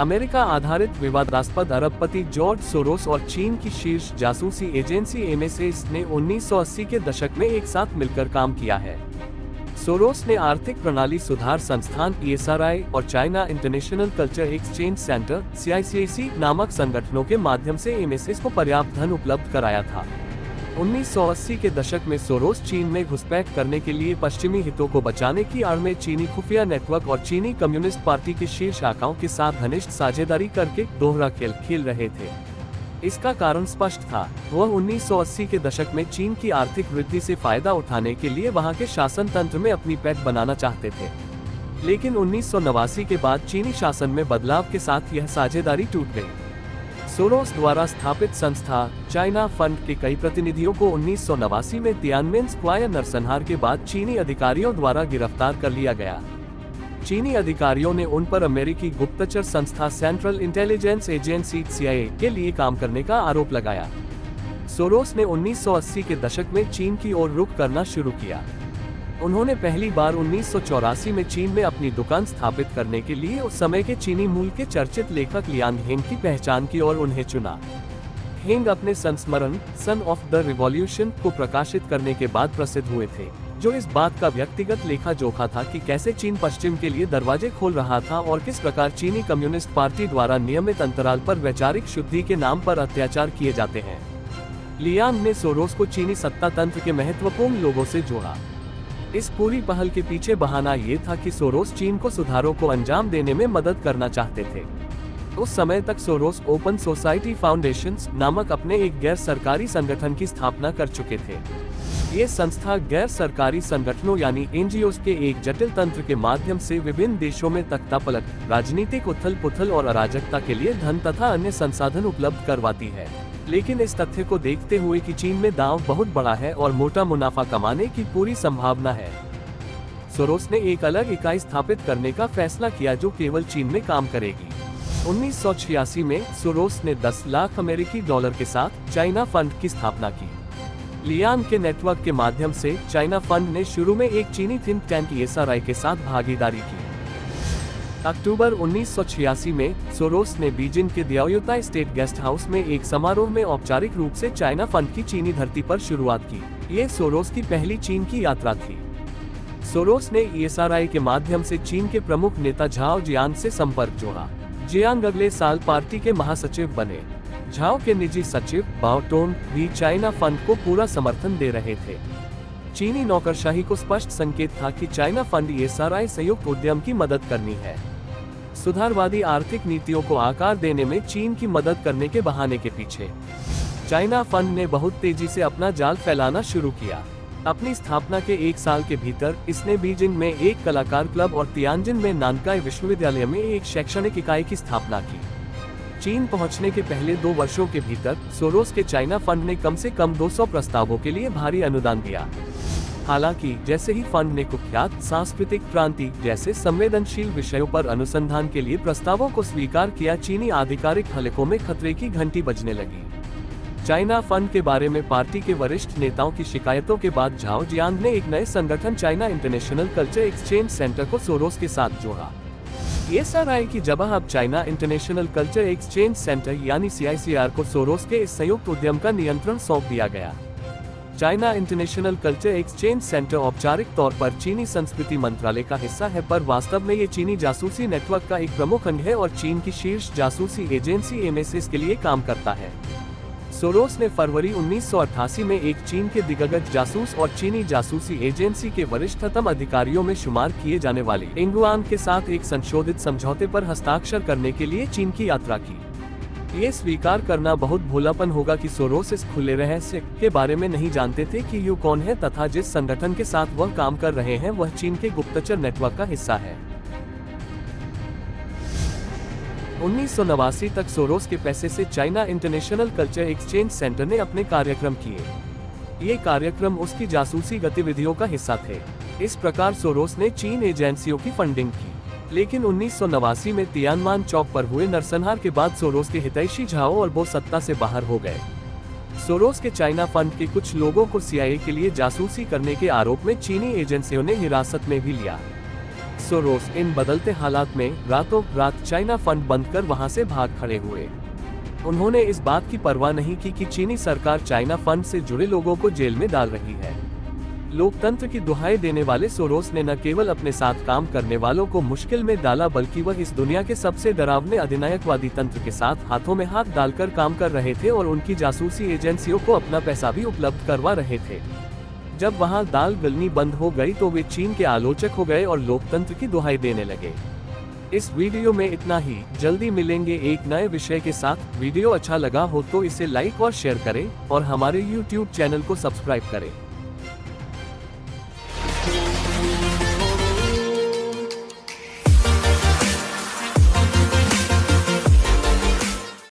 America आधारित विवादास्पद अरबपति जॉर्ज सोरोस और चीन की शीर्ष जासूसी एजेंसी एमएस ने 1980 के दशक में एक साथ मिलकर काम किया है। सोरोस ने आर्थिक प्रणाली सुधार संस्थान ESRI और China international culture exchange centre CICAC नामक संगठनों के माध्यम से एमएस को पर्याप्त धन उपलब्ध कराया था। 1980 के दशक में सोरोस चीन में घुसपैठ करने के लिए पश्चिमी हितों को बचाने की आड़ में चीनी खुफिया नेटवर्क और चीनी कम्युनिस्ट पार्टी के शीर्ष आकाओं के साथ घनिष्ठ साझेदारी करके दोहरा खेल खेल रहे थे। इसका कारण स्पष्ट था, वह 1980 के दशक में चीन की आर्थिक वृद्धि से फायदा उठाने के लिए वहां के शासन तंत्र में अपनी पैठ बनाना चाहते थे। लेकिन 1989 के बाद चीनी शासन में बदलाव के साथ यह साझेदारी टूट गई। सोरोस द्वारा स्थापित संस्था चाइना फंड के कई प्रतिनिधियों को 1989 में तियानमेन स्क्वायर नरसंहार के बाद चीनी अधिकारियों द्वारा गिरफ्तार कर लिया गया। चीनी अधिकारियों ने उन पर अमेरिकी गुप्तचर संस्था सेंट्रल इंटेलिजेंस एजेंसी CIA के लिए काम करने का आरोप लगाया। सोरोस ने 1980 के दशक में चीन की ओर रुख करना शुरू किया। उन्होंने पहली बार 1984 में चीन में अपनी दुकान स्थापित करने के लिए उस समय के चीनी मूल के चर्चित लेखक लियांग हेंग की पहचान की और उन्हें चुना। हेंग अपने संस्मरण सन ऑफ द रिवॉल्यूशन को प्रकाशित करने के बाद प्रसिद्ध हुए थे, जो इस बात का व्यक्तिगत लेखा जोखा था कि कैसे चीन पश्चिम के लिए दरवाजे खोल रहा था और किस प्रकार चीनी कम्युनिस्ट पार्टी द्वारा नियमित अंतराल पर वैचारिक शुद्धि के नाम पर अत्याचार किए जाते हैं। लियांग ने सोरोस को चीनी सत्ता तंत्र के महत्वपूर्ण लोगों से जोड़ा। इस पूरी पहल के पीछे बहाना ये था कि सोरोस चीन को सुधारों को अंजाम देने में मदद करना चाहते थे। उस समय तक सोरोस ओपन सोसाइटी फाउंडेशंस नामक अपने एक गैर सरकारी संगठन की स्थापना कर चुके थे। ये संस्था गैर सरकारी संगठनों यानी NGOs के एक जटिल तंत्र के माध्यम से विभिन्न देशों में तख्तापलट, राजनीतिक उथल-पुथल और अराजकता के लिए धन तथा अन्य संसाधन उपलब्ध करवाती है। लेकिन इस तथ्य को देखते हुए कि चीन में दांव बहुत बड़ा है और मोटा मुनाफा कमाने की पूरी संभावना है, सोरोस ने एक अलग इकाई स्थापित करने का फैसला किया जो केवल चीन में काम करेगी। 1986 में सोरोस ने 10 लाख अमेरिकी डॉलर के साथ चाइना फंड की स्थापना की। लियांग के नेटवर्क के माध्यम से चाइना फंड ने शुरू में एक चीनी थिंक टैंक ESRI के साथ भागीदारी की। अक्टूबर 1986 में सोरोस ने बीजिंग के दियाओयुताई स्टेट गेस्ट हाउस में एक समारोह में औपचारिक रूप से चाइना फंड की चीनी धरती पर शुरुआत की। ये सोरोस की पहली चीन की यात्रा थी। सोरोस ने ESRI के माध्यम से चीन के प्रमुख नेता झाओ जियांग से संपर्क जोड़ा। जियांग अगले साल पार्टी के महासचिव बने। झाओ के निजी सचिव बाओ टोंग भी चाइना फंड को पूरा समर्थन दे रहे थे। चीनी नौकरशाही को स्पष्ट संकेत था कि चाइना फंड ESRI संयुक्त उद्यम की मदद करनी है। सुधारवादी आर्थिक नीतियों को आकार देने में चीन की मदद करने के बहाने के पीछे चाइना फंड ने बहुत तेजी से अपना जाल फैलाना शुरू किया। अपनी स्थापना के एक साल के भीतर इसने बीजिंग में एक कलाकार क्लब और तियानजिन में नानकाई विश्वविद्यालय में एक शैक्षणिक इकाई की स्थापना की। चीन पहुंचने के पहले 2 वर्षों के भीतर सोरोस के चाइना फंड ने कम से कम 200 प्रस्तावों के लिए भारी अनुदान दिया। हालांकि जैसे ही फंड ने कुख्यात सांस्कृतिक क्रांति जैसे संवेदनशील विषयों पर अनुसंधान के लिए प्रस्तावों को स्वीकार किया, चीनी आधिकारिक हलकों में खतरे की घंटी बजने लगी। चाइना फंड के बारे में पार्टी के वरिष्ठ नेताओं की शिकायतों के बाद झाओ जियांग ने एक नए संगठन China international culture exchange centre को सोरोस के साथ जोड़ा। ESRI की जगह अब China international culture exchange centre यानी CICR को सोरोस के इस संयुक्त उद्यम का नियंत्रण सौंप दिया गया। China international culture exchange centre औपचारिक तौर पर चीनी संस्कृति मंत्रालय का हिस्सा है, पर वास्तव में ये चीनी जासूसी नेटवर्क का एक प्रमुख अंग है और चीन की शीर्ष जासूसी एजेंसी MSS के लिए काम करता है। सोरोस ने फरवरी 1988 में एक चीन के दिग्गज जासूस और चीनी जासूसी एजेंसी के वरिष्ठतम अधिकारियों में शुमार किए जाने वाले इंगुआन के साथ एक संशोधित समझौते पर हस्ताक्षर करने के लिए चीन की यात्रा की। ये स्वीकार करना बहुत भोलापन होगा कि सोरोस इस खुले रहस्य के बारे में नहीं जानते थे कि ये कौन है तथा जिस संगठन के साथ वह काम कर रहे हैं वह चीन के गुप्तचर नेटवर्क का हिस्सा है। 1989 तक सोरोस के पैसे से China international culture exchange centre ने अपने कार्यक्रम किए। ये कार्यक्रम उसकी जासूसी गतिविधियों का हिस्सा थे। इस प्रकार सोरोस ने चीन एजेंसियों की फंडिंग की। लेकिन 1989 में तियानमान चौक पर हुए नरसंहार के बाद सोरोस के हितैषी झाओ और बो सत्ता से बाहर हो गए। सोरोस के चाइना फंड के कुछ लोगों को CIA के लिए जासूसी करने के आरोप में चीनी एजेंसियों ने हिरासत में भी लिया। सोरोस इन बदलते हालात में रातों रात चाइना फंड बंद कर वहां से भाग खड़े हुए। उन्होंने इस बात की परवाह नहीं की कि चीनी सरकार चाइना फंड से जुड़े लोगों को जेल में डाल रही है। लोकतंत्र की दुहाई देने वाले सोरोस ने न केवल अपने साथ काम करने वालों को मुश्किल में डाला, बल्कि वह इस दुनिया के सबसे डरावने अधिनायकवादी तंत्र के साथ हाथों में हाथ डालकर काम कर रहे थे और उनकी जासूसी एजेंसियों को अपना पैसा भी उपलब्ध करवा रहे थे। जब वहां दाल गलनी बंद हो गई तो वे चीन के आलोचक हो गए और लोकतंत्र की दुहाई देने लगे। इस वीडियो में इतना ही। जल्दी मिलेंगे एक नए विषय के साथ। वीडियो अच्छा लगा हो तो इसे लाइक और शेयर करें और हमारे YouTube चैनल को सब्सक्राइब करें।